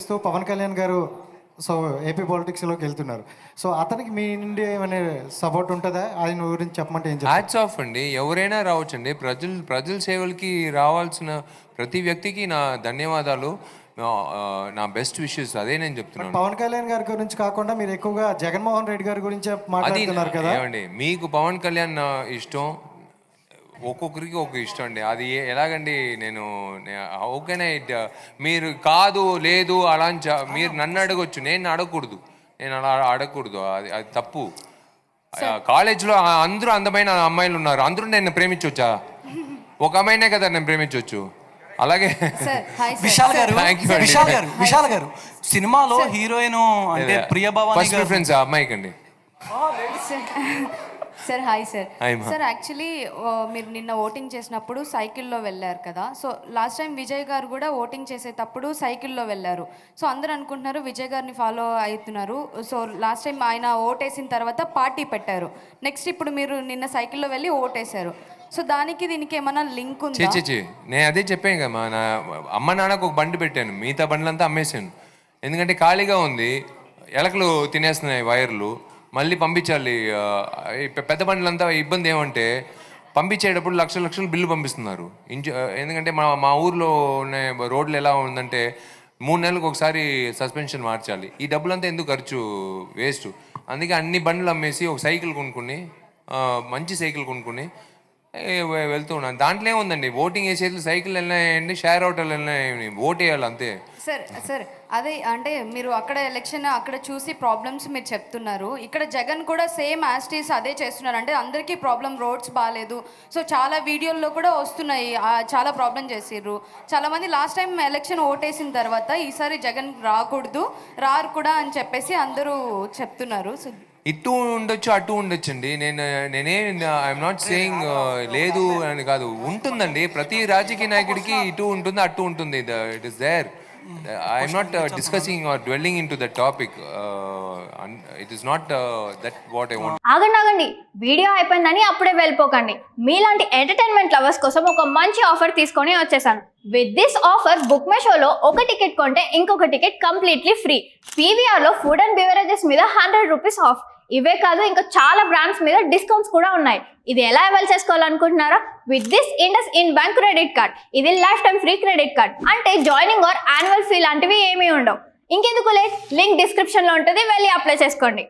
చేస్తూ పవన్ కళ్యాణ్ గారు so AP పాలిటిక్స్లోకి వెళ్తున్నారు. సో అతనికి మీ నుండి ఏమైనా సపోర్ట్ ఉంటుందా? ఆయన గురించి చెప్పమంటే ఏం చెప్తారు? హ్యాట్స్ ఆఫ్ అండి. ఎవరైనా రావచ్చండి. ప్రజల సేవలకి రావాల్సిన ప్రతి వ్యక్తికి నా ధన్యవాదాలు, నా బెస్ట్ విషెస్. అదే నేను చెప్తున్నాను. పవన్ కళ్యాణ్ గారి గురించి కాకుండా మీరు ఎక్కువగా జగన్మోహన్ రెడ్డి గారి గురించే మాట్లాడుతున్నారు కదా. ఏమండి, మీకు పవన్ కళ్యాణ్ ఇష్టం, ఒక్కొక్కరికి ఒక ఇష్టం అండి. అది ఎలాగండి? నేను ఓకేనా? మీరు కాదు లేదు అలా మీరు నన్ను అడగొచ్చు, నేను అడగకూడదు. నేను అలా అడగకూడదు, అది తప్పు. కాలేజ్లో అందరూ అందమైన అమ్మాయిలు ఉన్నారు, అందరూ నేను ప్రేమించవచ్చా? ఒక అమ్మాయినే కదా నేను ప్రేమించవచ్చు. అలాగే విశాల్ గారు సినిమాలో హీరోయిన్ అంటే ప్రియభవాని ఫస్ట్ ప్రిఫరెన్స్ ఆ అమ్మాయికి అండి. Sir hi sir. Sir actually మీరు నిన్న ఓటింగ్ చేసినప్పుడు సైకిల్లో వెళ్ళారు కదా. సో లాస్ట్ టైం విజయ్ గారు కూడా ఓటింగ్ చేసేటప్పుడు సైకిల్లో వెళ్ళారు. సో అందరూ అనుకుంటున్నారు విజయ్ గారిని ఫాలో అవుతున్నారు. సో లాస్ట్ టైం ఆయన ఓటేసిన తర్వాత పార్టీ పెట్టారు. నెక్స్ట్ ఇప్పుడు మీరు నిన్న సైకిల్లో వెళ్ళి ఓటేశారు. సో దానికి దీనికి ఏమైనా లింక్ ఉంది? నేను అదే చెప్పాను కదా, నా అమ్మ నాన్నకు ఒక బండి పెట్టాను, మిగతా బండ్లంతా అమ్మేశాను. ఎందుకంటే ఖాళీగా ఉంది, ఎలకలు తినేస్తున్నాయి వైర్లు, మళ్ళీ పంపించాలి. పెద్ద బండ్లంతా ఇబ్బంది ఏమంటే పంపించేటప్పుడు లక్షలు బిల్లు పంపిస్తున్నారు. ఎందుకంటే మా ఊర్లో ఉన్న రోడ్లు ఎలా ఉందంటే 3 నెలలకు ఒకసారి సస్పెన్షన్ మార్చాలి. ఈ డబ్బులంతా ఎందుకు ఖర్చు, వేస్ట్. అందుకే అన్ని బండ్లు అమ్మేసి ఒక సైకిల్ కొనుక్కుని, మంచి సైకిల్ కొనుక్కుని వెళ్తూ ఉన్నాను. దాంట్లో ఏముందండి, ఓటింగ్ వేసేది సైకిల్ వెళ్ళినాయండి, షేర్ ఆటోలు వెళ్ళినాయండి, ఓట్ వేయాలి అంతే. సార్ అదే అంటే మీరు అక్కడ ఎలక్షన్ అక్కడ చూసి ప్రాబ్లమ్స్ మీరు చెప్తున్నారు. ఇక్కడ జగన్ కూడా సేమ్ యాస్టీస్ అదే చేస్తున్నారు. అంటే అందరికీ ప్రాబ్లం, రోడ్స్ బాగాలేదు. సో చాలా వీడియోల్లో కూడా వస్తున్నాయి, చాలా ప్రాబ్లం చేసిర్రు. చాలామంది లాస్ట్ టైం ఎలక్షన్ ఓటేసిన తర్వాత ఈసారి జగన్ రాకూడదు, రారు కూడా అని చెప్పేసి అందరూ చెప్తున్నారు. సో ఇటు ఉండొచ్చు అటు ఉండొచ్చండి. ఐఎమ్ నాట్ సేయింగ్ లేదు అని కాదు, ఉంటుందండి. ప్రతి రాజకీయ నాయకుడికి ఇటు ఉంటుంది అటు ఉంటుంది. It is there. I'm not discussing or dwelling in to the topic. It is not that what I want. ఆగండి, వీడియో అయిపోయిందని అప్పుడే వెళ్ళిపోకండి. మీలాంటి ఎంటర్టైన్మెంట్ లవర్స్ కోసం ఒక మంచి ఆఫర్ తీసుకొని వచ్చేసాను. With this offer book my షోలో ఒక టికెట్ కొంటే ఇంకొక టికెట్ కంప్లీట్లీ ఫ్రీ. పీవీఆర్లో ఫుడ్ అండ్ బెవరేజెస్ మీద 100 రూపీస్ ఆఫ్. ఇవే కాదు, ఇంకా చాలా బ్రాండ్స్ మీద డిస్కౌంట్స్ కూడా ఉన్నాయి. ఇది ఎలా అవైల్ చేసుకోవాలనుకుంటున్నారా? With this IndusInd bank credit card. ఇది lifetime free credit card. అంటే జాయినింగ్ ఆర్ యాన్యువల్ ఫీ లాంటివి ఏమీ ఉండవు. ఇంకెందుకు లేట్, లింక్ డిస్క్రిప్షన్లో ఉంటుంది, వెళ్ళి అప్లై చేసుకోండి.